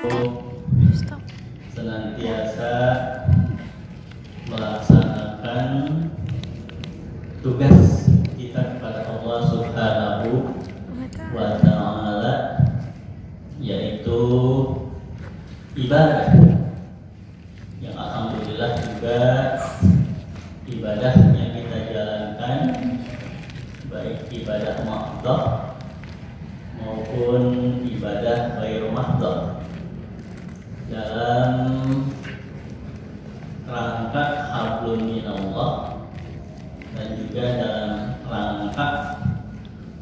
Stop. Senantiasa melaksanakan tugas kita kepada Allah Subhanahu wa ta'ala, yaitu ibadah yang alhamdulillah juga ibadah yang kita jalankan, baik ibadah mahdhah maupun ibadah ghairu mahdhah, dalam rangka hablum minallah dan juga dalam rangka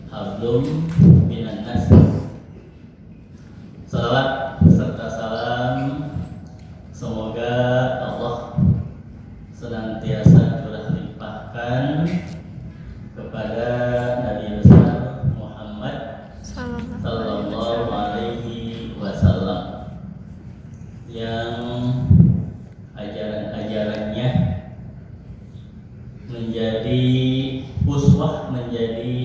hablum minan nas. Salawat serta salam semoga Allah senantiasa curah limpahkan kepada Nabi besar Muhammad sallallahu alaihi wasallam, yang ajaran-ajarannya menjadi uswah, menjadi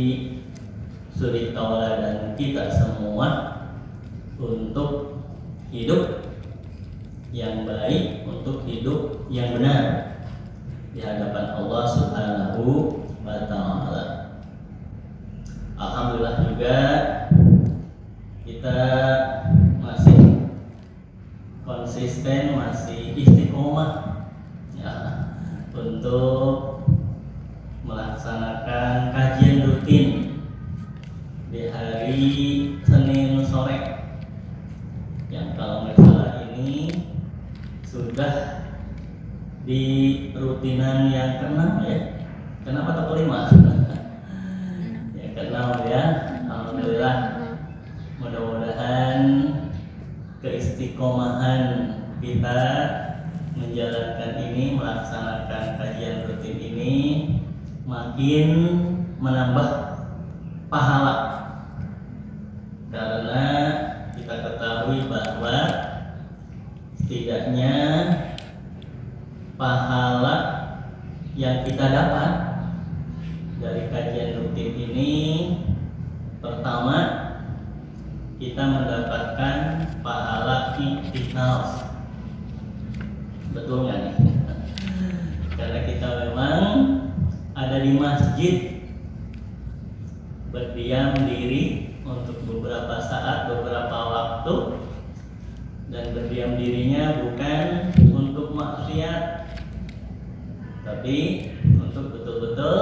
suri tauladan kita semua untuk hidup yang baik, untuk hidup yang benar di hadapan Allah Subhanahu wa ta'ala. Alhamdulillah juga kita masih konsisten, masih istiqomah ya, untuk melaksanakan kajian rutin di hari Senin sore, yang kalau nggak salah ini sudah di rutinan yang ke-6 ya, ke-6 atau ke-5 ya, ke-6 ya. Alhamdulillah, mudah-mudahan keistiqomahan kita menjalankan ini, melaksanakan kajian rutin ini makin menambah pahala, karena kita ketahui bahwa setidaknya pahala yang kita dapat dari kajian rutin ini, pertama kita mendapatkan pahala iktikaf. Betul nggak nih? Karena kita memang ada di masjid, berdiam diri untuk beberapa saat, beberapa waktu, dan berdiam dirinya bukan untuk maksiat, tapi untuk betul-betul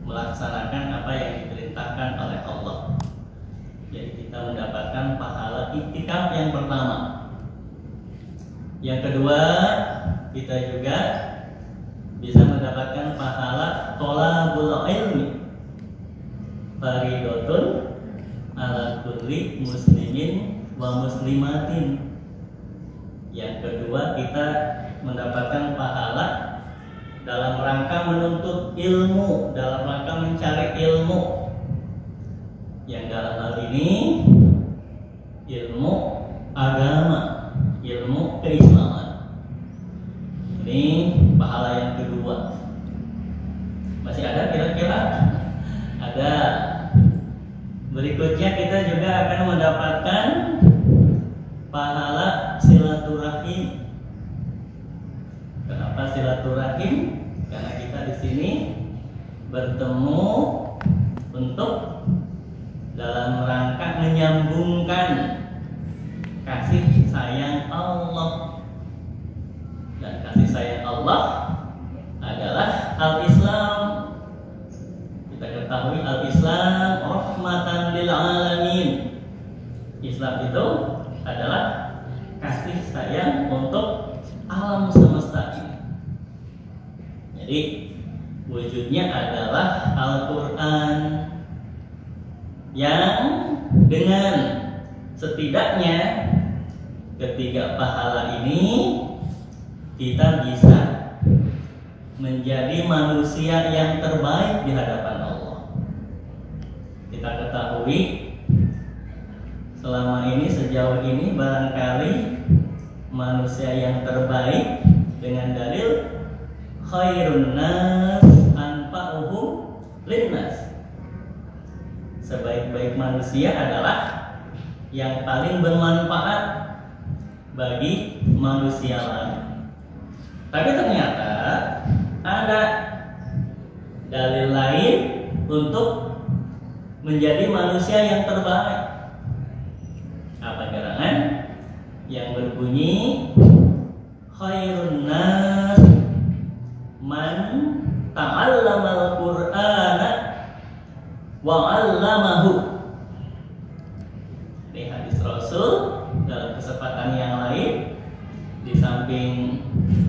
melaksanakan apa yang diperintahkan oleh Allah. Jadi kita mendapatkan pahala iktikaf yang pertama. Yang kedua, kita juga bisa mendapatkan pahala thalabul ilmi, fardhatun ala kulli muslimin wa muslimatin. Yang kedua, kita mendapatkan pahala dalam rangka menuntut ilmu, dalam rangka mencari ilmu, yang dalam hal ini ilmu agama, ilmu keislaman. Ini pahala yang kedua. Masih ada kira-kira? Ada. Berikutnya kita juga akan mendapatkan pahala silaturahim. Kenapa silaturahim? Karena kita di sini bertemu untuk dalam rangka menyambungkan kasih sayang Allah. Dan kasih sayang Allah adalah al-Islam. Kita ketahui al-Islam rahmatan lil alamin. Islam itu adalah kasih sayang untuk alam semesta ini. Jadi wujudnya adalah Al-Quran, yang dengan setidaknya ketiga pahala ini kita bisa menjadi manusia yang terbaik di hadapan Allah. Kita ketahui selama ini, sejauh ini barangkali manusia yang terbaik dengan dalil khairun nas anfa'uhum linnas. Sebaik-baik manusia adalah yang paling bermanfaat bagi manusia lain. Tapi ternyata ada dalil lain untuk menjadi manusia yang terbaik. Apa gerangan? Yang berbunyi khairun nas man ta'allamal Qur'ana wa 'allamahu. Ini hadis Rasul dalam kesempatan yang lain, di samping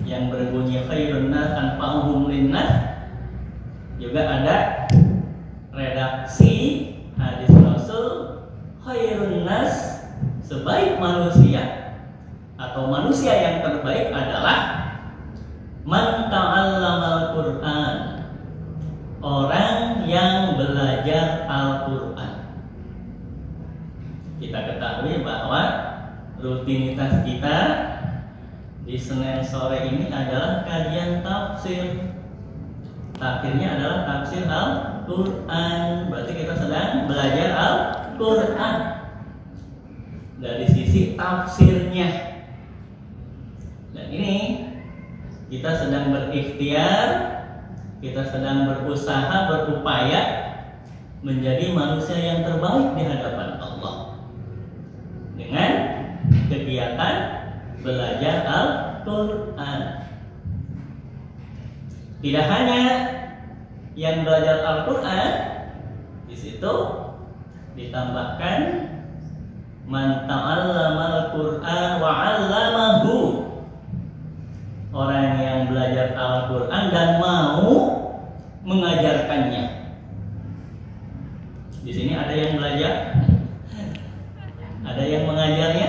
yang berbunyi khairun nas anfa'uhum linnas, juga ada redaksi hadis Rasul khairun nas, sebaik manusia atau manusia yang terbaik adalah man ta'allamal Qur'an, orang yang belajar Al-Qur'an. Kita ketahui bahwa rutinitas kita di Senin sore ini adalah kajian tafsir. Akhirnya adalah tafsir Al-Quran. Berarti kita sedang belajar Al-Quran dari sisi tafsirnya. Dan ini kita sedang berikhtiar, kita sedang berusaha, berupaya menjadi manusia yang terbaik di hadapan Allah dengan kegiatan belajar Al-Quran. Tidak hanya yang belajar Al-Quran, di situ ditambahkan man ta'allamal Qur'an wa 'allamahu, orang yang belajar Al-Quran dan mau mengajarkannya. Di sini ada yang belajar, ada yang mengajarnya,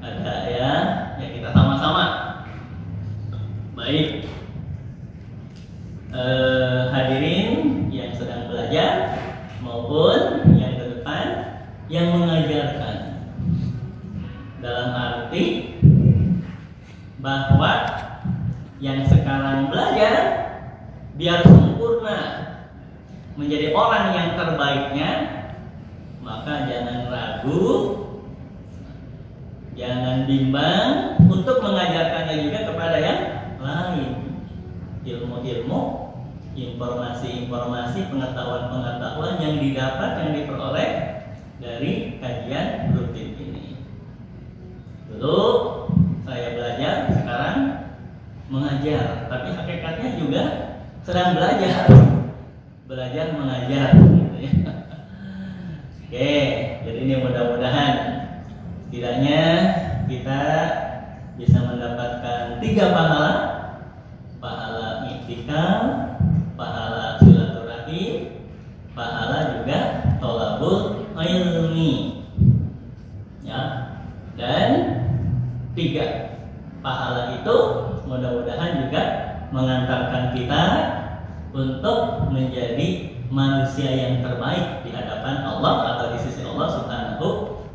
ada ya kita sama-sama. Baik. Hadirin yang sedang belajar maupun yang ke depan yang mengajarkan, dalam arti bahwa yang sekarang belajar biar sempurna menjadi orang yang terbaiknya, maka jangan ragu, jangan bimbang untuk mengajarkannya juga kepada yang lain. Ilmu-ilmu, informasi-informasi, pengetahuan-pengetahuan yang didapat, yang diperoleh dari kajian rutin ini. Dulu saya belajar, sekarang mengajar, tapi hakikatnya juga sedang belajar mengajar, gitu ya. Oke, jadi ini mudah-mudahan setidaknya kita bisa mendapatkan 3 pahala: pahala i'tikaf, pahala silaturahim, pahala juga thalabul ilmi, ya. Dan 3 pahala itu mudah-mudahan juga mengantarkan kita untuk menjadi manusia yang terbaik di hadapan Allah atau di sisi Allah Subhanahu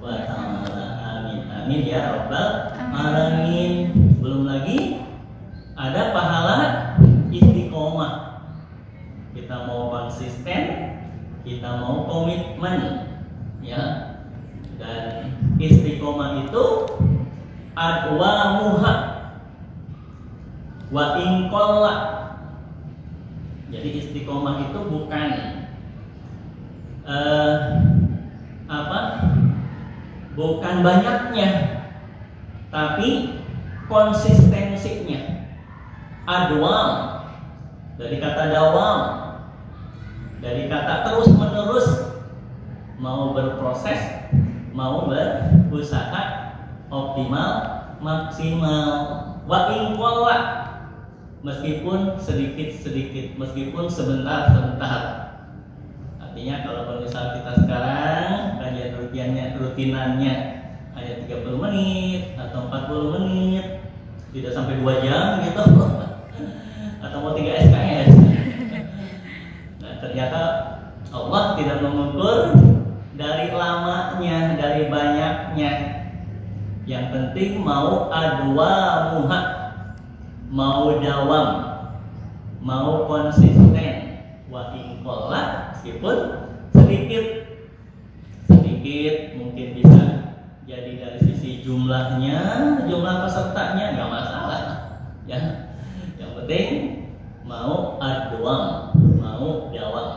wa ta'ala. Amin amin ya rabbal alamin. Belum lagi ada pahala istiqomah. Kita mau konsisten, kita mau komitmen, ya. Dan istiqomah itu adwamuha wa inqalla. Jadi istiqomah itu bukan bukan banyaknya, tapi konsistensinya. Adwam dari kata dawam, dari kata terus menerus, mau berproses, mau berusaha optimal, maksimal. Wa inqalla, meskipun sedikit-sedikit, meskipun sebentar-sebentar. Artinya kalau misal kita sekarang kajian rutinannya hanya 30 menit atau 40 menit, tidak sampai 2 jam gitu, atau mau 3 SKS. Nah, ternyata Allah tidak mengukur dari lamanya, dari banyaknya. Yang penting mau adwamuha, mau dawam, mau konsisten. Wa inqalla, meskipun sedikit mungkin bisa Jadi dari sisi jumlahnya, jumlah pesertanya nggak masalah, ya. Yang penting mau ad-doam, mau dawam.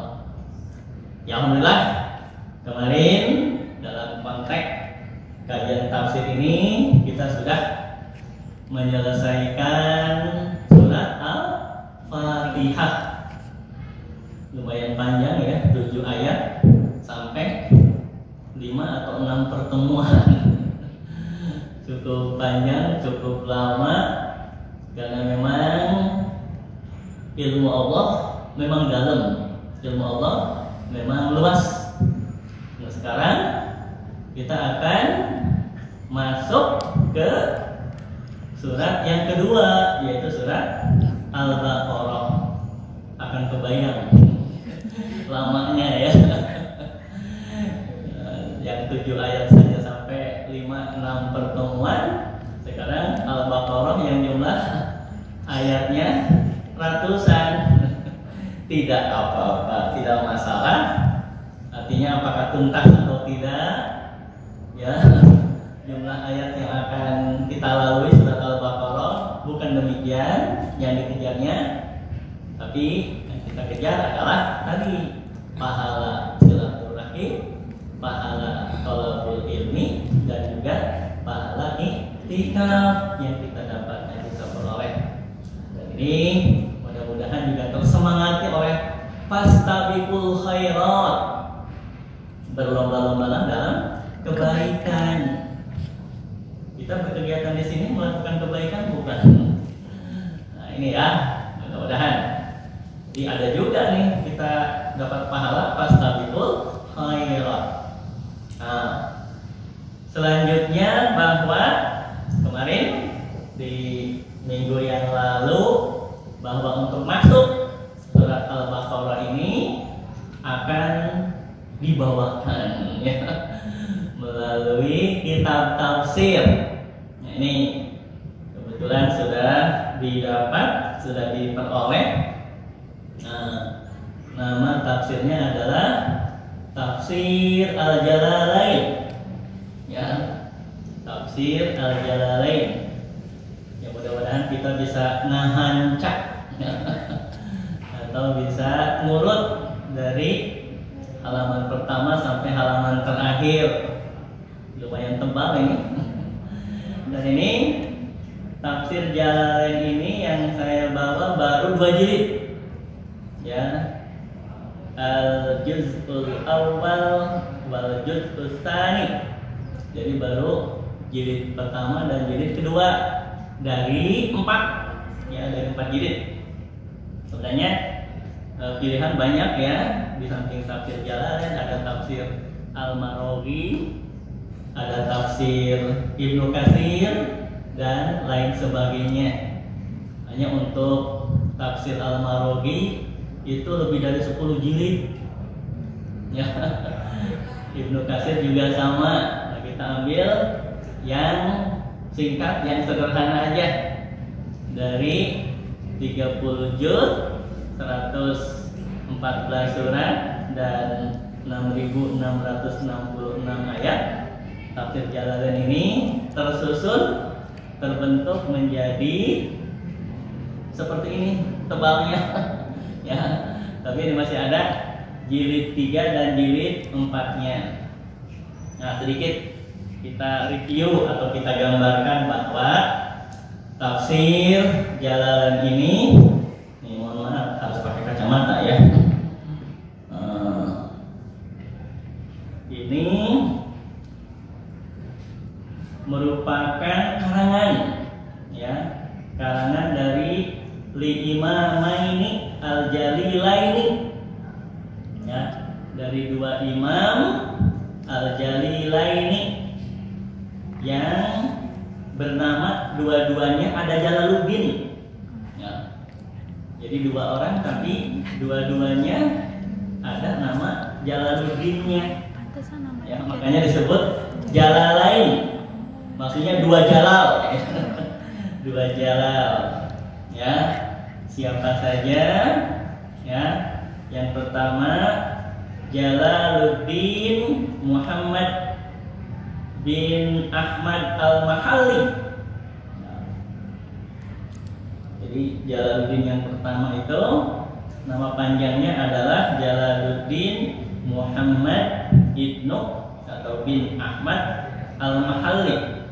Ya alhamdulillah kemarin dalam konteks kajian tafsir ini kita sudah menyelesaikan surat Al-Fatihah. Lumayan panjang ya, 7 ayat sampai 5 atau 6 pertemuan. Cukup panjang, cukup lama, karena memang ilmu Allah memang dalam, ilmu Allah memang luas. Nah sekarang kita akan masuk ke surat yang kedua, yaitu surat Al-Baqarah. Akan kebayang lamanya ya. Yang 7 ayat saja sampai 5-6 pertemuan. Sekarang Al-Baqarah yang jumlah ayatnya ratusan. Tidak apa-apa, tidak masalah. Artinya apakah tuntas atau tidak, ya. Jumlah ayat yang akan kita lalui surat Al-Baqarah bukan demikian yang dikejarnya, tapi yang kita kejar adalah tadi pahala silaturahim, pahala thalabul ilmi, dan juga pahala iktikaf yang kita dapatkan, kita peroleh. Dan ini mudah-mudahan juga tersemangati oleh fastabiqul khairat, berlomba-lombalah dalam kebaikan. Kita berkegiatan di sini melakukan kebaikan bukan? Nah ini ya, mudah-mudahan. Jadi ada juga nih kita dapat pahala fastabiqul khairat. Nah, selanjutnya bahwa kemarin di minggu yang lalu bahwa untuk masuk surat Al-Baqarah ini akan dibawakan ya melalui kitab tafsir. Nah, ini kebetulan sudah didapat, sudah diperoleh. Nah, nama tafsirnya adalah Tafsir Al-Jalalain. Ya, Tafsir Al-Jalalain. Ya mudah-mudahan kita bisa ngahancak atau bisa ngurut dari halaman pertama sampai halaman terakhir. Lumayan tebal ini. Dan ini Tafsir Jalalain ini yang saya bawa baru 2 jilid. Ya. Al-Juz'ul Awal wal Juz'us Tsani. Jadi baru jilid pertama dan jilid kedua dari 4. Ya, dari 4 jilid. Sebenarnya pilihan banyak ya. Di samping Tafsir Jalalain ada Tafsir Al-Maraghi, ada Tafsir Ibnu Katsir dan lain sebagainya. Hanya untuk Tafsir Al-Maraghi itu lebih dari 10 jilid. Ya. Ibnu Katsir juga sama. Nah, kita ambil yang singkat, yang sederhana aja. Dari 30 juz, 114 surat dan 6.666 ayat. Tafsir Jalalain ini tersusun, terbentuk menjadi seperti ini tebalnya. Ya, tapi ini masih ada jilid 3 dan jilid 4-nya. Nah, sedikit kita review atau kita gambarkan bahwa Tafsir Jalalain ini mohon maaf harus pakai kacamata ya. Ini merupakan karangan ya, karangan dari Li-Imamaini Al-Jalilaini ya, dari 2 imam Al-Jalilaini yang bernama dua-duanya ada Jalaluddin ya. Jadi 2 orang tapi dua-duanya ada nama Jalaluddinnya ya, makanya disebut Jalalain, maksudnya 2 jalal ya. 2 jalal ya. Siapa saja ya? Yang pertama Jalaluddin Muhammad bin Ahmad al-Mahalli. Jadi Jalaluddin yang pertama itu nama panjangnya adalah Jalaluddin Muhammad ibnu atau bin Ahmad al-Mahalli.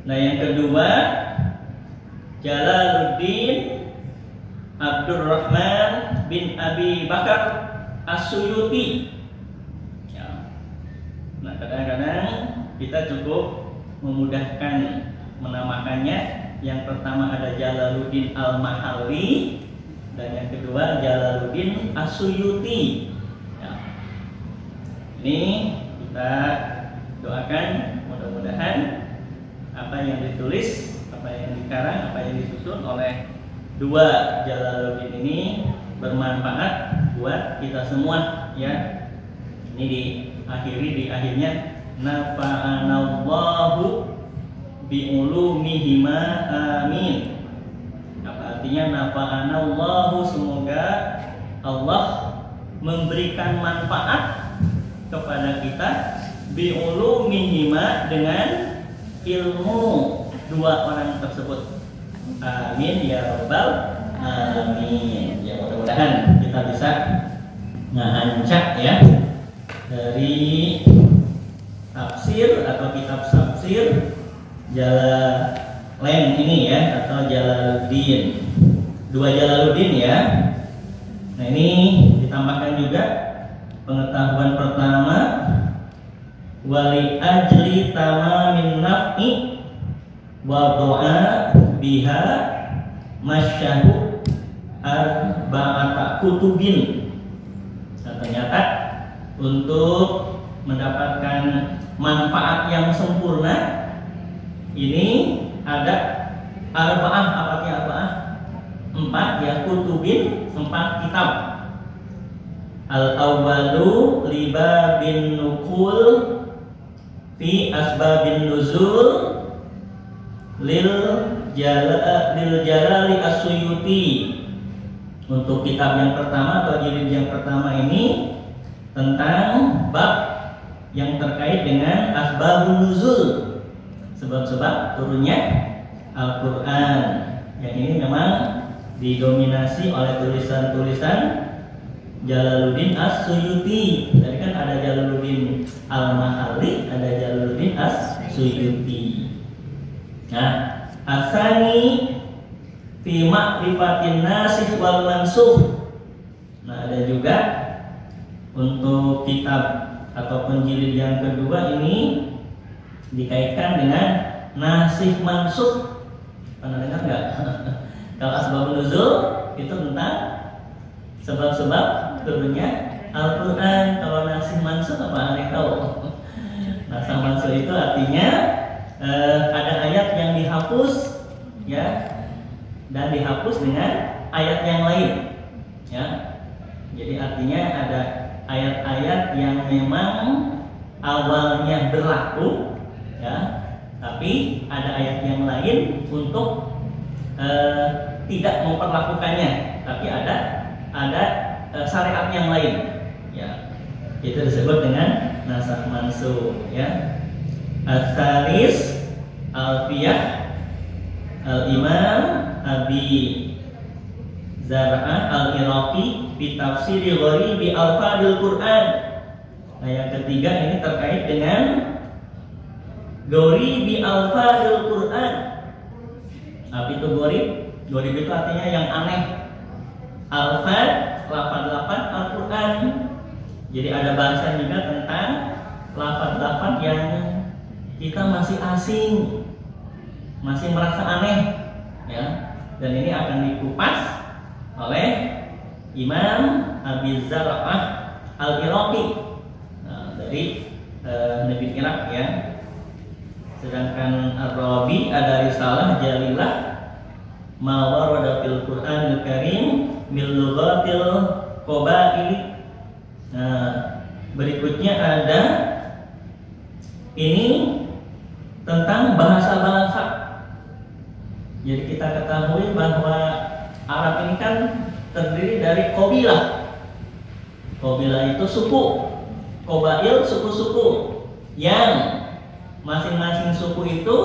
Nah, yang kedua Jalaluddin Abdurrahman bin Abi Bakar As-Suyuti. Ya. Nah, kadang-kadang kita cukup memudahkan menamakannya. Yang pertama ada Jalaluddin Al-Mahalli dan yang kedua Jalaluddin As-Suyuti. Ya. Ini kita doakan mudah-mudahan apa yang ditulis, apa yang dikarang, apa yang disusun oleh dua Jalaluddin ini bermanfaat buat kita semua, ya. Ini diakhiri di akhirnya nafa'anallahu bi'ulumihima amin. Apa artinya nafa'anallahu, semoga Allah memberikan manfaat kepada kita bi'ulumihima, dengan ilmu dua orang tersebut. Amin ya rabbal alamin. Ya, mudah-mudahan kita bisa ngancak ya dari tafsir atau kitab tafsir Jalalain ini ya, atau Jalaluddin, dua Jalaluddin ya. Nah, ini ditambahkan juga pengetahuan pertama, wali ajli tamamin naf'i wa doa biha masyahu arba'ata kutubin. Nah, ternyata untuk mendapatkan manfaat yang sempurna ini ada arba'ah. Apa artinya arba'ah? 4 ya, kutubin, 4 kitab. Al-awwalu liba bin nukul fi asbabin nuzul lil jalali as-Suyuti. Untuk kitab yang pertama atau jilid yang pertama ini tentang bab yang terkait dengan asbabun nuzul, sebab-sebab turunnya Al-Quran. Yang ini memang didominasi oleh tulisan-tulisan Jalaluddin As-Suyuti. Tadi kan ada Jalaluddin Al-Mahalli, ada Jalaluddin As-Suyuti. Nah, asani fi ma'rifatin nasikh wal mansukh. Nah, ada juga untuk kitab ataupun jilid yang kedua ini dikaitkan dengan nasikh mansukh. Pernah dengar nggak? Kalau asbabun nuzul itu tentang sebab-sebab turunnya Al-Quran. Kalau nasikh mansukh apa aneh tahu? Nasikh mansukh itu artinya ada ayat yang dihapus, ya, dan dihapus dengan ayat yang lain, ya. Jadi artinya ada ayat-ayat yang memang awalnya berlaku, ya, tapi ada ayat yang lain untuk tidak memperlakukannya, tapi ada syariat yang lain, ya. Itu disebut dengan nasikh mansukh, ya. Al-Thalis Al-Fiyah Al-Imam Abi Zar'ah Al-Iraqi fi tafsiri gharibi al-fadil Quran. Nah, yang ketiga ini terkait dengan gharibi al-fadil Quran. Apa itu gharib? Gharib itu artinya yang aneh. Al-fad, lafaz-lafaz Al-Quran. Jadi ada bahasan juga tentang lafaz-lafaz yang kita masih asing, masih merasa aneh, ya. Dan ini akan dikupas oleh Imam Abi Zar'ah Al-Iraqi, dari negeri Irak, ya. Sedangkan Ar-Rabi ada risalah jalilah ma warada fil Qur'anil Karim min lughatil qabail. Nah, berikutnya ada ini tentang bahasa-bahasa. Jadi kita ketahui bahwa Arab ini kan terdiri dari qabilah. Qabilah itu suku, qabail suku-suku. yang masing-masing suku itu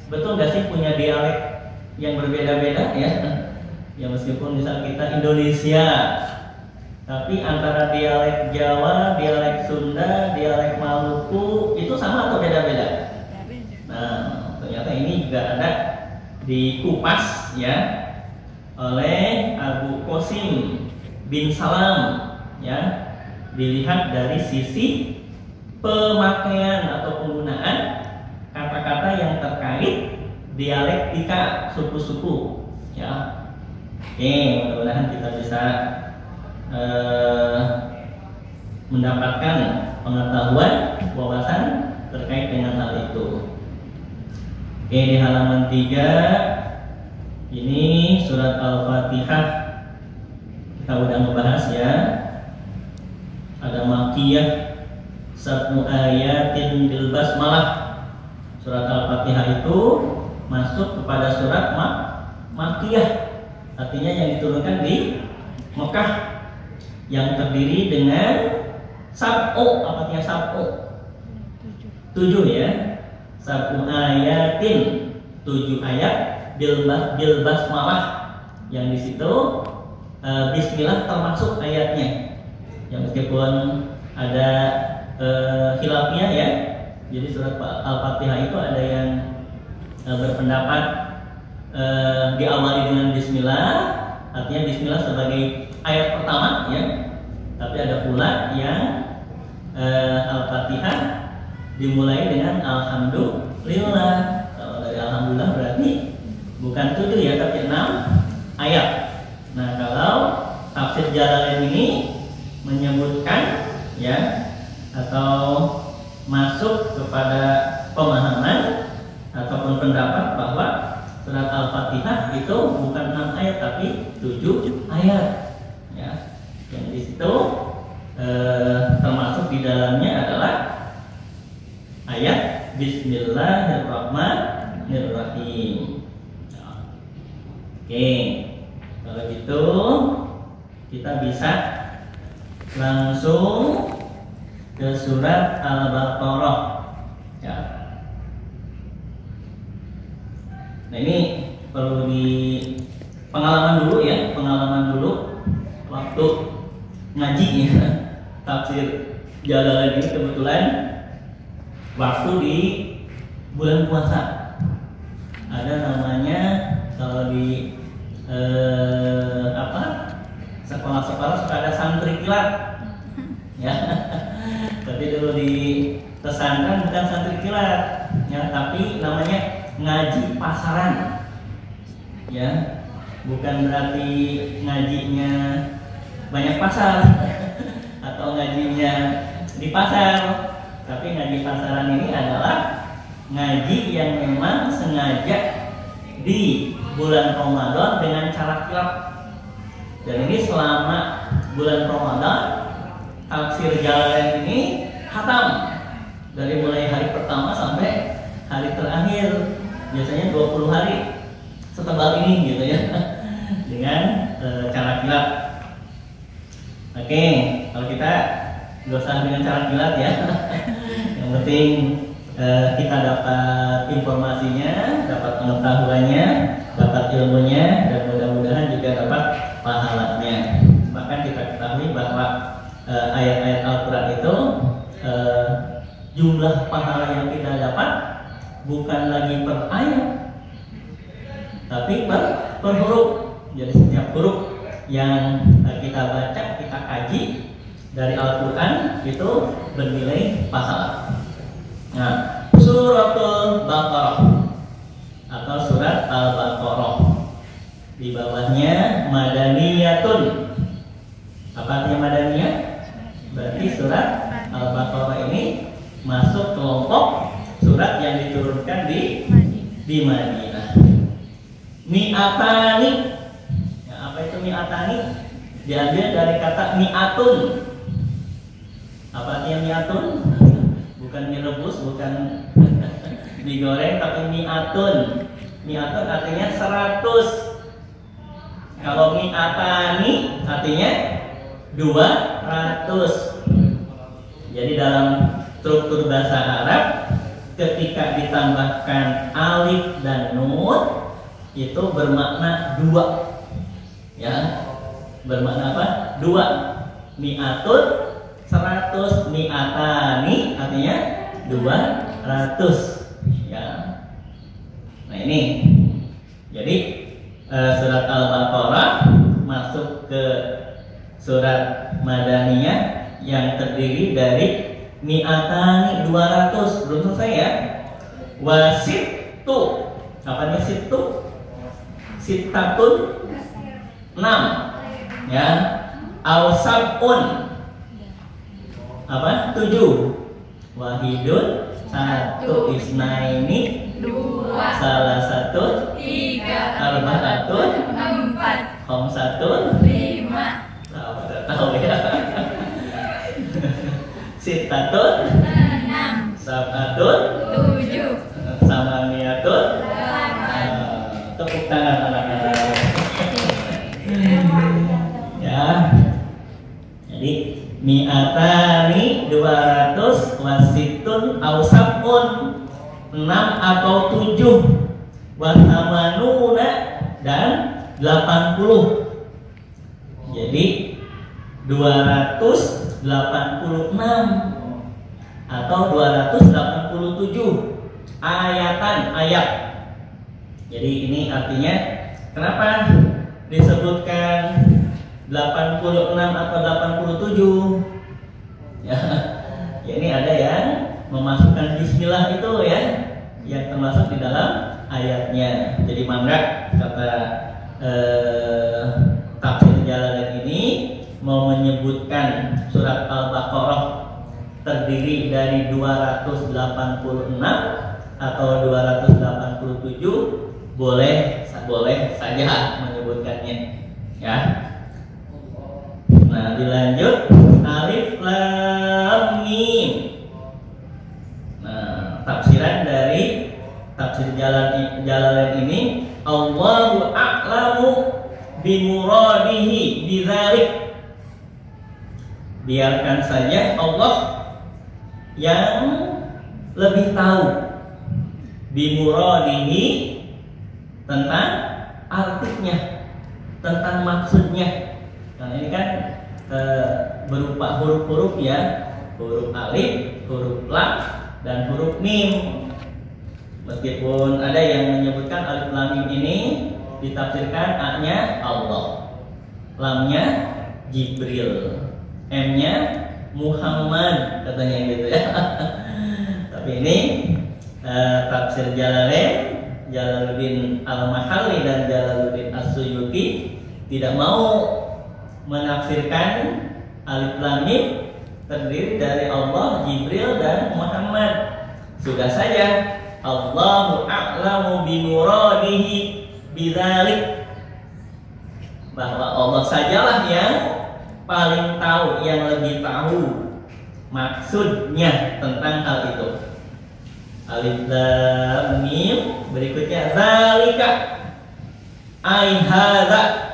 betul nggak sih punya dialek yang berbeda-beda ya? Ya meskipun misal kita Indonesia, tapi antara dialek Jawa, dialek Sunda, dialek Maluku itu sama atau beda-beda? Nah, ternyata ini juga ada dikupas ya oleh Abu Qasim bin Salam ya, dilihat dari sisi pemakaian atau penggunaan kata-kata yang terkait dialektika suku-suku ya. Oke, mudah-mudahan kita bisa mendapatkan pengetahuan, wawasan terkait dengan hal itu. Oke, di halaman 3 ini surat Al-Fatihah kita udah ngebahas ya. Ada Makkiyah, sab'u ayatin bil basmalah. Surat Al-Fatihah itu masuk kepada surat Makkiyah, artinya yang diturunkan di Mekah, yang terdiri dengan sab'u. Apa artinya sab'u? 7 ya. Sab'u ayatin, 7 ayat bil basmalah, yang di situ bismillah termasuk ayatnya. Yang meskipun ada khilafnya ya. Jadi surat Al-Fatihah itu ada yang berpendapat diawali dengan bismillah, artinya bismillah sebagai ayat pertama ya. Tapi ada pula yang Al-Fatihah dimulai dengan alhamdulillah. Kalau dari alhamdulillah berarti bukan 7 ya, tapi 6 ayat. Nah, kalau tafsir Jalalain ini menyebutkan ya, atau masuk kepada pemahaman ataupun pendapat bahwa surat Al-Fatihah itu bukan 6 ayat tapi 7 ayat ya. Yang di situ termasuk di dalamnya adalah ayat Bismillahirrahmanirrahim. Oke, kalau gitu kita bisa langsung ke surat Al-Baqarah ya. Nah, ini perlu di pengalaman dulu ya, pengalaman dulu waktu ngaji ya. Tafsir Jalalain ini kebetulan waktu di bulan puasa. Ada namanya kalau di sekolah-sekolah suka ada santri kilat ya. Tapi dulu di pesantren bukan santri kilat ya, tapi namanya ngaji pasaran ya. Bukan berarti ngajinya banyak pasar atau ngajinya di pasar, tapi ngaji pasaran ini adalah ngaji yang memang sengaja di bulan Ramadan dengan cara kilat. Dan ini selama bulan Ramadan tafsir Jalalain ini khatam dari mulai hari pertama sampai hari terakhir, biasanya 20 hari setebal ini gitu ya, dengan cara kilat. Oke, kalau kita nggak usah dengan cara kilat ya. Yang penting kita dapat informasinya, dapat pengetahuannya, dapat ilmunya, dan mudah-mudahan juga dapat pahalanya. Bahkan kita ketahui bahwa ayat-ayat Al-Quran itu jumlah pahala yang kita dapat bukan lagi per ayat, tapi per huruf. Jadi setiap huruf yang kita baca, kita kaji dari Al-Quran itu bernilai pahala. Nah, suratul Baqarah atau surat Al-Baqarah, di bawahnya madaniyatun. Apa artinya madaniyah? Berarti surat Al-Baqarah ini masuk kelompok surat yang diturunkan di Madinah. Mi'atani. Ya, apa itu mi'atani? Diambil dari kata mi'atun. Apa artinya mi'atun? Bukan mie rebus, bukan mie goreng, tapi mi'atun. Mi'atun artinya 100. Kalau mi'atani artinya 200. Jadi dalam struktur bahasa Arab ketika ditambahkan alif dan nun itu bermakna dua, ya, bermakna apa? Dua. Mi'atun 100, mi'atani artinya 200, ya. Nah ini, jadi surat Al-Baqarah masuk ke surat Madaniyah yang terdiri dari mi'atani 200, belum selesai ya. Wasittu, apa nih sittu? Sittatun 6, ya. Al-sab'un apa? 7. Wahidun 1, isnaini 2, salah satu 3, arba'atun 4, khamsatun 5. Tahu ya. Sittatun 6, sab'atun 7, samaniyatun 8. Tepuk tangan anak-anak. Ya. Jadi mi'atani 200, wasitun ausabun 6 atau 7, wasamanuna dan 80. Jadi 286 atau 287 ayat. Jadi ini artinya kenapa disebutkan 86 atau 87, ya, ya ini ada yang memasukkan bismillah itu ya, yang termasuk di dalam ayatnya. Jadi mangga kata tafsir Jalalain ini mau menyebutkan surat Al-Baqarah terdiri dari 286 atau 287, boleh saja menyebutkannya, ya. Nah, dilanjut alif lam mim. Nah, tafsiran dari tafsir Jalalain ini, Allahu a'lamu bimuradihi bidzalik. Biarkan saja Allah yang lebih tahu bimuradihi tentang artinya, tentang maksudnya. Nah, ini kan berupa huruf-huruf ya, huruf alif, huruf lam, dan huruf mim. Meskipun ada yang menyebutkan alif lam mim ini ditafsirkan A-nya Allah, lamnya Jibril, M-nya Muhammad, katanya gitu ya. Tapi ini tafsir Jalaluddin Al-Mahalli dan Jalaluddin As-Suyuti tidak mau menafsirkan alif lam mim terdiri dari Allah, Jibril, dan Muhammad. Sudah saja Allahu a'lamu bimuradihi bidzalik, bahwa Allah sajalah yang paling tahu, yang lebih tahu maksudnya tentang hal itu. Alif lam mim, berikutnya zalika ai hadza.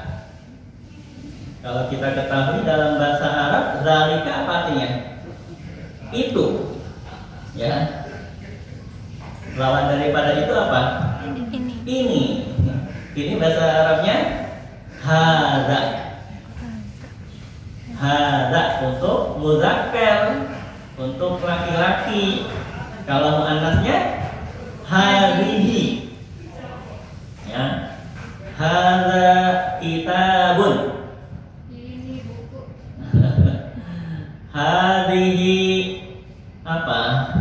Kalau kita ketahui dalam bahasa Arab, zalika apa artinya? Itu, ya. Lawan daripada itu apa? Ini. Ini bahasa Arabnya hadza. Hadza untuk muzakkar, untuk laki-laki. Kalau muannasnya hadhihi, ya. Hadza kitabun. Hadhihi apa?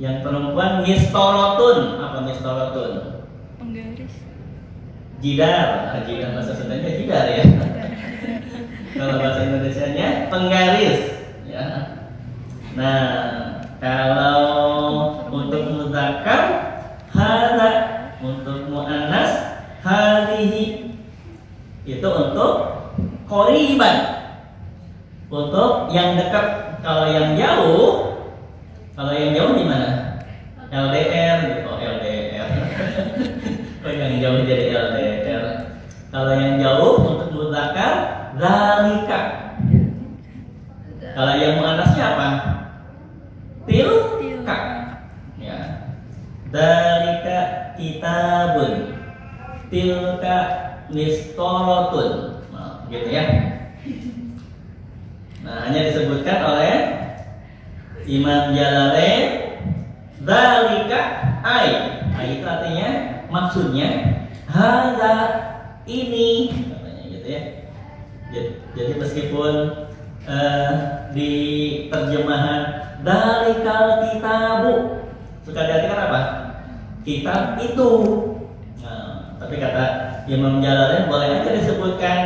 Yang perempuan mistorotun. Apa mistorotun? Penggaris. Jidar. Jidar bahasa Sundanya jidar ya. Kalau bahasa Indonesianya penggaris, ya. Nah, kalau untuk muzakkar hadza, untuk muannas hadhihi. Itu untuk qoriban, untuk yang dekat. Kalau yang jauh gimana? LDR gitu. Oh, LDR. Oh, yang jauh jadi LDR. Kalau yang jauh untuk muzakkar zalika. Kalau yang muannasnya apa? tilka. Ya. Dzalika kitabun. Tilka mistoratun. Nah, gitu ya. Nah, hanya disebutkan oleh Imam Jalalain dzalika ai. Itu artinya maksudnya hadza ini katanya gitu ya. Jadi meskipun di terjemahan dzalikal kitabu suka diartikan apa? Kitab itu. Nah, tapi kata Imam Jalalain boleh aja disebutkan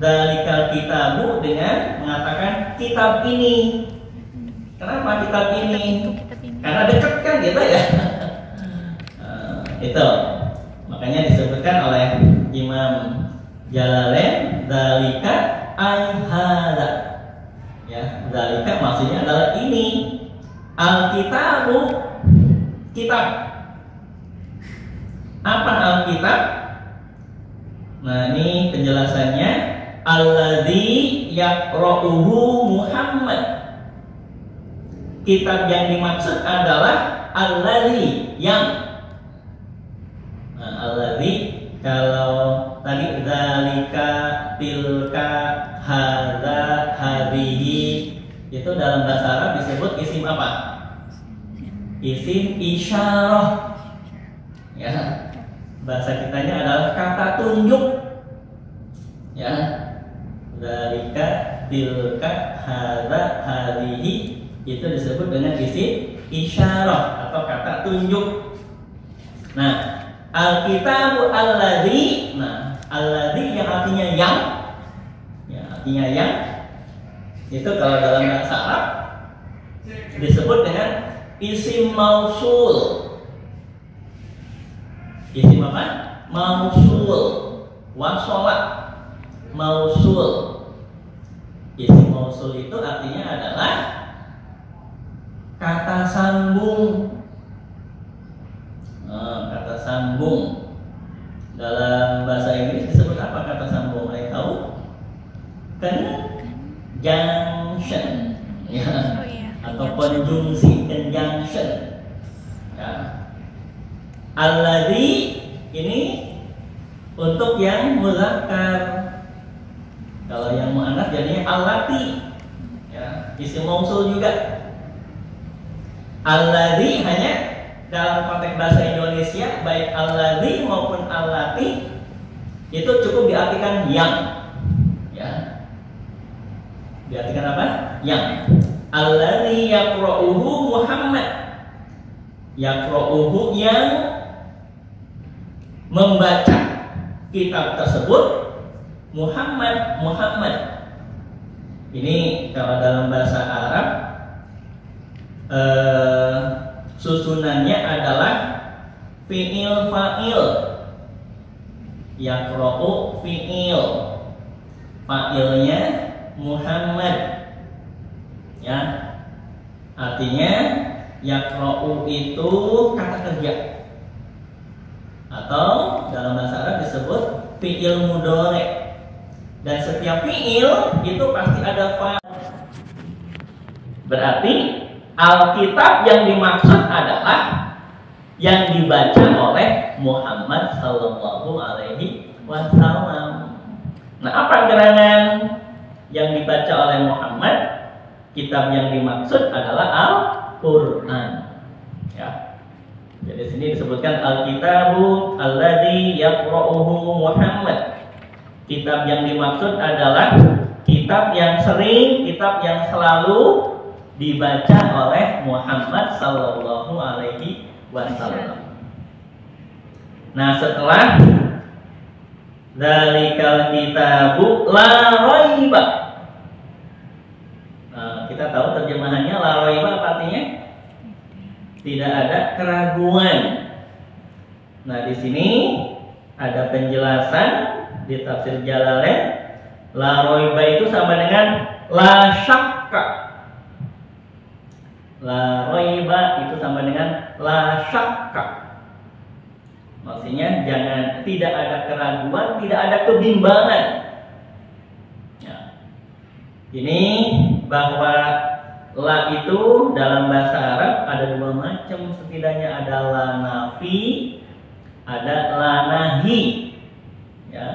dzalikal kitabu dengan mengatakan kitab ini. Kenapa kitab ini? Karena dekat kan gitu ya. Itu makanya disebutkan oleh Imam Jalalain dzalika ai hadza. Ya, dzalika maksudnya adalah ini. Alkitabu kitab. Apa Alkitab? Nah, ini penjelasannya alladzi yaqra'uhu Muhammad. Kitab yang dimaksud adalah alladzi yang. Nah, alladzi kalau tadi dzalika, tilka, hadza, hadhihi itu dalam bahasa Arab disebut isim apa? Isim isyarah. Ya. Bahasa kitanya adalah kata tunjuk. Ya. Dzalika, tilka, hadza, hadhihi itu disebut dengan isim isyarah atau kata tunjuk. Nah, Alkitabu alladzi. Nah, alladzi yang artinya yang. Ya, artinya yang. Itu kalau dalam bahasa Arab disebut dengan isim mausul. Isim apa? Mausul. Wasala. Mausul. Isim mausul itu artinya adalah kata sambung. Kata sambung. Dalam bahasa Inggris disebut apa kata sambung? Ada yang tahu? Conjunction, ya. Atau konjungsi, conjunction. Ya. Alladzi ini untuk yang muzakkar. Kalau yang muannats jadinya allati. Ya, isim mausul juga. Alladzi hanya dalam konteks bahasa Indonesia baik alladzi maupun allati itu cukup diartikan yang. Ya. Diartikan apa? Yang. Alladzi yaqra'uhu Muhammad. Yaqra'uhu yang membaca kitab tersebut Muhammad. Ini kalau dalam bahasa Arab susunannya adalah fi'il fa'il. Yaqra'u fi'il. Fa'ilnya Muhammad. Ya. Artinya yaqra'u itu kata kerja. Atau dalam bahasa Arab disebut fi'il mudhari'. Dan setiap fi'il itu pasti ada fa'. Berarti Alkitab yang dimaksud adalah yang dibaca oleh Muhammad sallallahu alaihi wasallam. Nah, apa gerangan yang dibaca oleh Muhammad? Kitab yang dimaksud adalah Al-Qur'an. Ya. Jadi sini disebutkan Alkitabu alladzi yaqra'uhu Muhammad. Kitab yang dimaksud adalah kitab yang sering, kitab yang selalu dibaca oleh Muhammad sallallahu alaihi wasallam. Nah, setelah dzalikal kitabu la raiba. Nah, kita tahu terjemahannya la raiba apa artinya? Tidak ada keraguan. Nah, di sini ada penjelasan di tafsir Jalalain. La raiba itu sama dengan la syakka. La raiba itu sama dengan la syakka. Maksudnya jangan, tidak ada keraguan, tidak ada kebimbangan. Ya. Ini bahwa la itu dalam bahasa Arab ada dua macam setidaknya, ada la nafi, ada la nahi. Ya.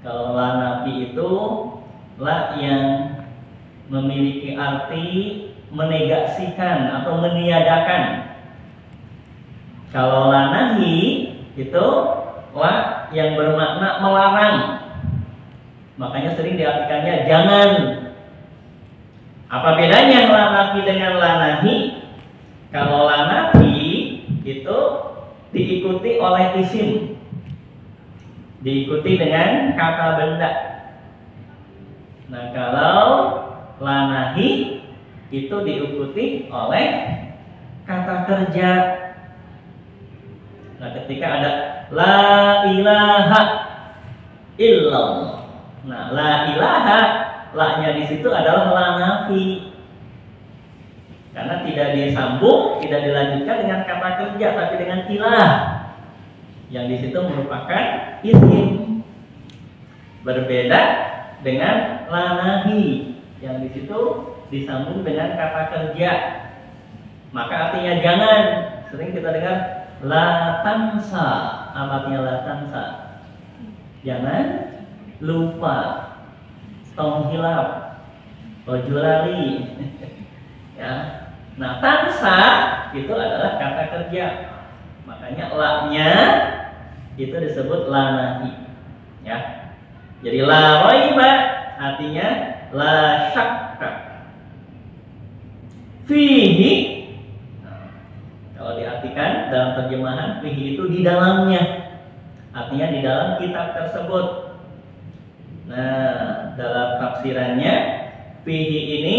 Kalau la nafi itu la yang memiliki arti menegasikan atau meniadakan. Kalau la nahi itu la yang bermakna melarang. Makanya sering diartikannya jangan. Apa bedanya la nafi dengan la nahi? Kalau la nafi itu diikuti oleh isim, diikuti dengan kata benda. Nah, kalau la nahi itu diikuti oleh kata kerja. Nah, ketika ada la ilaha illallah. Nah, la ilaha, la-nya di situ adalah la nafi. Karena tidak disambung, tidak dilanjutkan dengan kata kerja, tapi dengan ilah. Yang di situ merupakan isim. Berbeda dengan la nahi, yang di situ disambung dengan kata kerja. Maka artinya jangan. Sering kita dengar la tansa. Apa artinya la tansa? Jangan lupa, tong hilap, ojo lali. Ya. Nah, tansa itu adalah kata kerja. Makanya la-nya itu disebut la nahi. Ya. Jadi la raiba artinya la syakka. Fihi, nah, kalau diartikan dalam terjemahan fihi itu di dalamnya. Artinya di dalam kitab tersebut. Nah, dalam tafsirannya fihi ini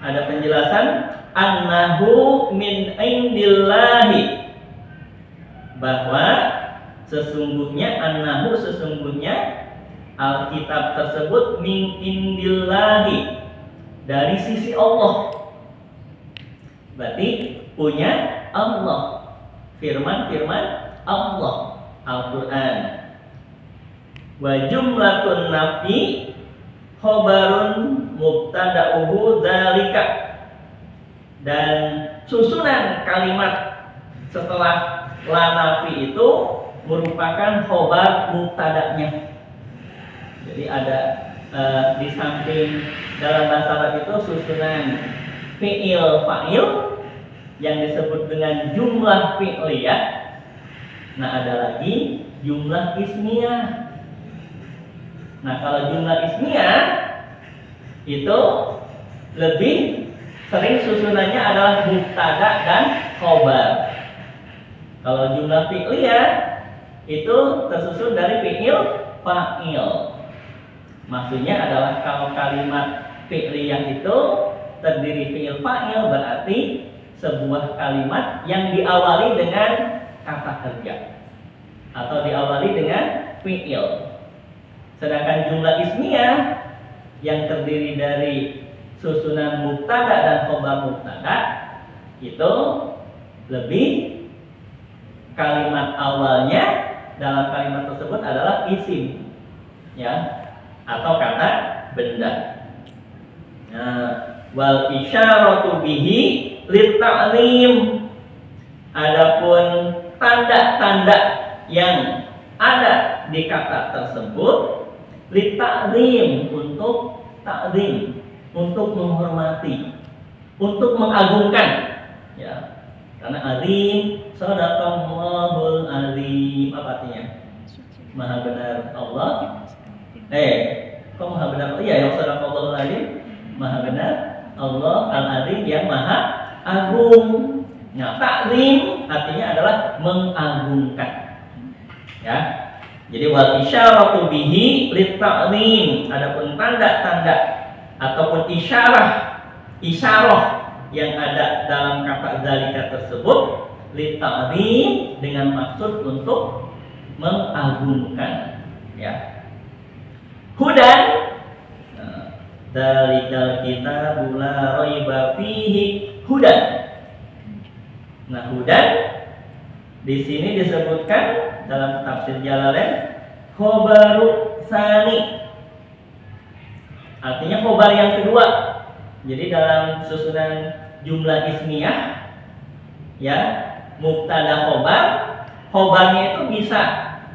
ada penjelasan annahu min indillahi, bahwa sesungguhnya Alkitab tersebut min indillahi, dari sisi Allah. Berarti punya Allah, firman-firman Allah, Al-Quran. Wa jumlatun nafi khobarun mubtada'uhu dzalika, dan susunan kalimat setelah la nafi itu merupakan khobar mubtada'nya. Jadi ada di samping dalam bahasa Arab itu susunan fi'il fa'il yang disebut dengan jumlah fi'liyah. Nah, ada lagi jumlah ismiyah. Nah, kalau jumlah ismiyah itu lebih sering susunannya adalah mubtada dan khobar. Kalau jumlah fi'liyah itu tersusun dari fi'il fa'il. Maksudnya adalah kalau kalimat fi'liyah itu terdiri fi'il fa'il, berarti sebuah kalimat yang diawali dengan kata kerja atau diawali dengan fi'il. Sedangkan jumlah ismiyah yang terdiri dari susunan mubtada dan khobar mubtada itu lebih kalimat awalnya dalam kalimat tersebut adalah isim, ya, atau kata benda. Nah, wal isyaratu bihi litta'lim. Adapun tanda-tanda yang ada di kata tersebut litta'lim, untuk ta'zim, untuk menghormati, untuk mengagungkan, ya. Karena azim, sadaqallahul azim, apa artinya? Maha benar Allah. Kok maha benar? Iya, yang sadaqallahul azim, maha benar Allah al-azim yang maha agung. Nah, ta'zim artinya adalah mengagungkan. Ya. Jadi wal isyaratu bihi litta'zim. Adapun tanda-tanda ataupun isyarah yang ada dalam kata zalika tersebut litta'zim, dengan maksud untuk mengagungkan, ya. Hudan, zalikal kitabu la raiba fihi hudan. Nah, hudan di sini disebutkan dalam tafsir Jalalain khobaru sani, artinya khobar yang kedua Jadi dalam susunan jumlah ismiyah, ya, mubtada khobar, khobarnya itu bisa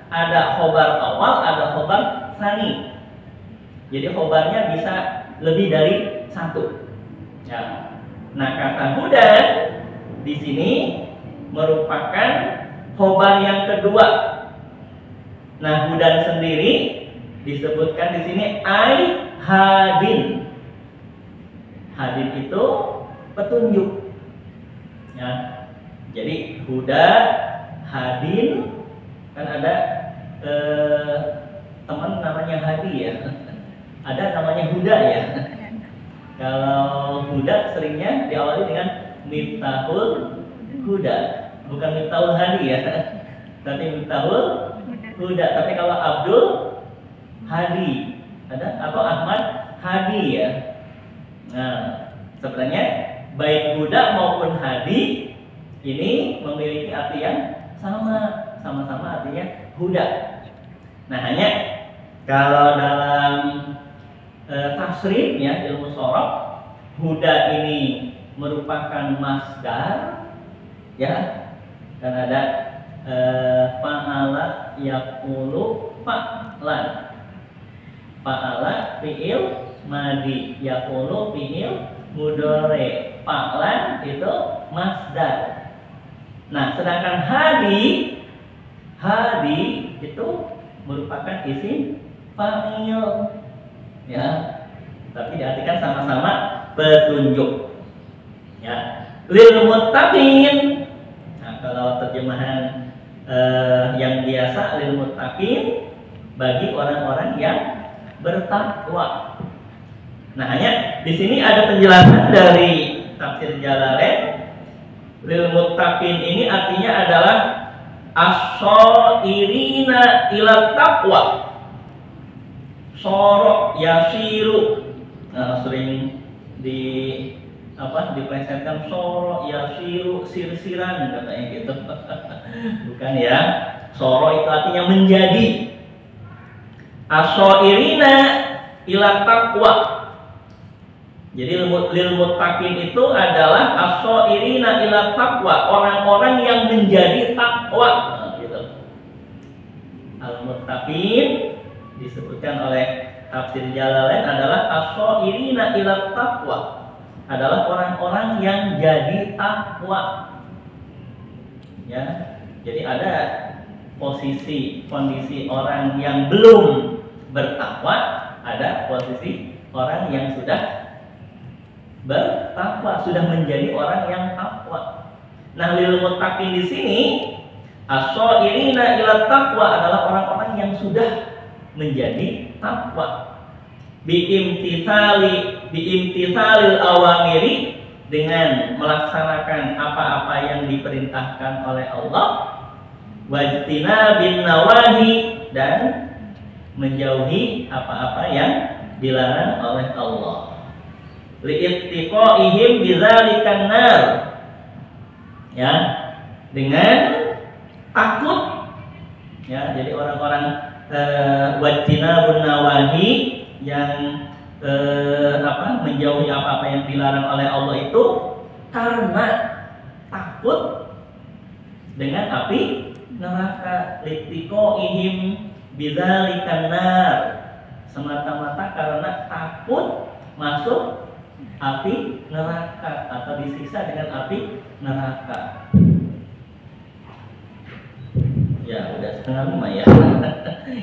ada khobar awal, ada khobar tsani. Jadi khobarnya bisa lebih dari satu. Ya. Nah, kata hudan di sini merupakan khobar yang kedua. Nah, hudan sendiri disebutkan di sini ai hadin. Hadin itu petunjuk. Ya. Jadi huda, hadin, kan ada teman namanya Hadi ya. Ada namanya Huda ya. Kalau Huda seringnya diawali dengan Miftahul Huda, bukan Miftahul Hadi ya. Tapi Miftahul Huda. Tapi kalau Abdul Hadi ada, atau Ahmad Hadi ya. Nah, sebenarnya baik Huda maupun Hadi ini memiliki arti yang sama-sama artinya Huda. Nah, hanya kalau dalam tafsir ya, ilmu shorof, Huda ini merupakan masdar ya, dan ada fa'ala yaqulu fa'lan. Fa'ala fi'il madi, yaqulu fi'il mudhari, fa'lan itu masdar. Nah, sedangkan hadi itu merupakan isim fa'il ya, tapi diartikan sama-sama petunjuk ya. Lil muttaqin, nah kalau terjemahan yang biasa, lil muttaqin bagi orang-orang yang bertakwa. Nah, hanya di sini ada penjelasan dari tafsir Jalalain. Lil muttaqin ini artinya adalah as-shairina ila taqwa. Sorok yasiru, nah, sering diplesetkan sorok yasiru, sirsiran katanya gitu. Bukan ya. Sorok itu artinya menjadi. As-shairina ila taqwa. Jadi lil muttaqin itu adalah as-shairina ila taqwa, orang-orang yang menjadi takwa. Nah, gitu. Al-muttaqin disebutkan oleh tafsir Jalalain adalah as-shairina ila taqwa, adalah orang-orang yang jadi takwa. Ya, jadi ada kondisi orang yang belum bertakwa, ada posisi orang yang sudah bertakwa, sudah menjadi orang yang takwa. Nah, lil muttaqin di sini as-shairina ila taqwa adalah orang-orang yang sudah menjadi takwa. Biimtithalil awamiri, dengan melaksanakan apa-apa yang diperintahkan oleh Allah, wajtinabin nawahi, dan menjauhi apa-apa yang dilarang oleh Allah. Li'ittiqaihim bidzalikan nar, ya, dengan takut ya. Jadi orang-orang wajtinabun nawahi, yang menjauhi apa-apa yang dilarang oleh Allah itu karena takut dengan api neraka. Li'ittiqaihim bidzalikan nar, semata-mata karena takut masuk api neraka atau disiksa dengan api neraka. Ya, udah 4:30 ya.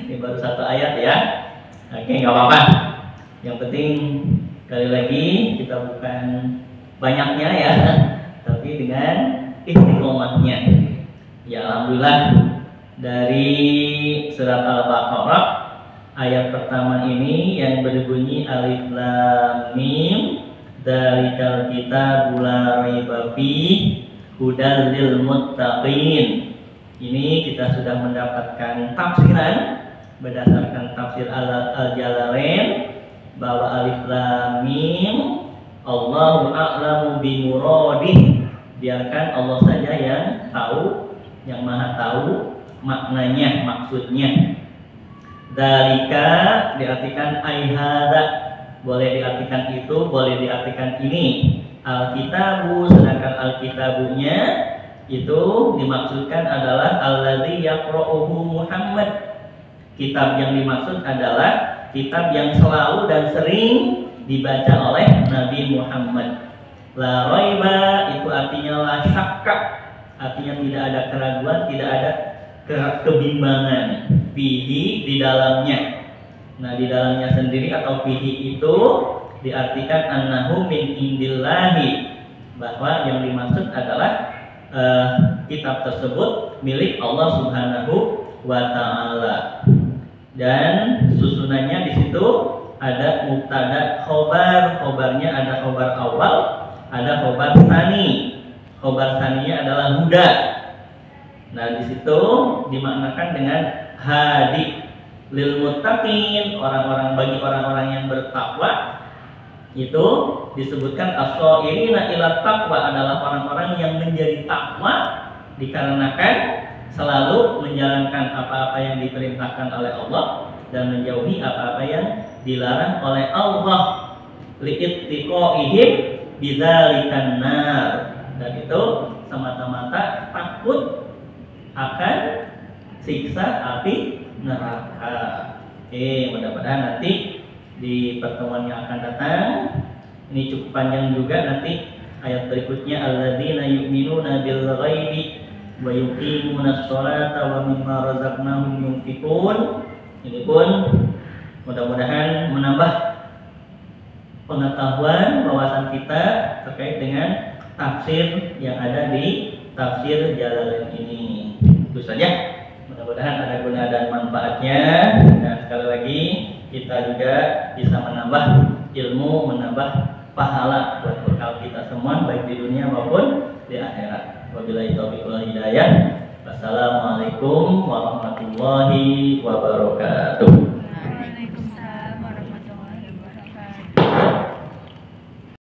Ini baru satu ayat ya. Oke, nggak apa-apa. Yang penting sekali lagi kita bukan banyaknya ya, tapi dengan istiqomahnya. Ya, alhamdulillah, dari surat Al-Baqarah ayat pertama ini yang berbunyi alif lam mim, dzalikal kitabul la raiba fihi hudal lil muttaqin. Ini kita sudah mendapatkan tafsiran berdasarkan tafsir Al-Jalalain bahwa alif lam mim Allahu a'lamu bi muradih, biarkan Allah saja yang tahu, yang maha tahu maknanya, maksudnya. Dzalika diartikan ai hadza, boleh diartikan itu, boleh diartikan ini. Alkitabu, sedangkan alkitabunya itu dimaksudkan adalah alladzi yaqra'uhu Muhammad. Kitab yang dimaksud adalah kitab yang selalu dan sering dibaca oleh Nabi Muhammad. La raiba itu artinya la syakka, artinya tidak ada keraguan, tidak ada kebimbangan. Fihi di dalamnya. Nah, di dalamnya sendiri atau fihi itu diartikan annahu min indillahi, bahwa yang dimaksud adalah kitab tersebut milik Allah Subhanahu wa taala. Dan susunannya di situ ada mubtada khobar, khobarnya ada khobar awal, ada khobar tsani. Khobar tsaninya adalah huda. Nah, di situ dimaknakan dengan hadi lil muttaqin, orang-orang bagi orang-orang yang bertakwa. Itu disebutkan as-shairina ila taqwa, adalah orang-orang yang menjadi takwa dikarenakan selalu menjalankan apa-apa yang diperintahkan oleh Allah dan menjauhi apa-apa yang dilarang oleh Allah. Li'ittiqaihim bidzalikan nar, dan itu semata-mata takut akan siksa api neraka. Oke, mudah-mudahan nanti di pertemuan yang akan datang, ini cukup panjang juga nanti ayat berikutnya, alladzina yu'minuna bil ghaibi wa yuqimuna sholata wa mimma razaqnahum yunfiqun. Ini pun mudah-mudahan menambah pengetahuan wawasan kita terkait dengan tafsir yang ada di tafsir Jalalain ini. Itu saja, mudah-mudahan ada guna dan manfaatnya, dan sekali lagi kita juga bisa menambah ilmu, menambah pahala buat bekal kita semua, baik di dunia maupun di akhirat. Wabillahi taufiq wal hidayah. Wassalamualaikum warahmatullahi wabarakatuh.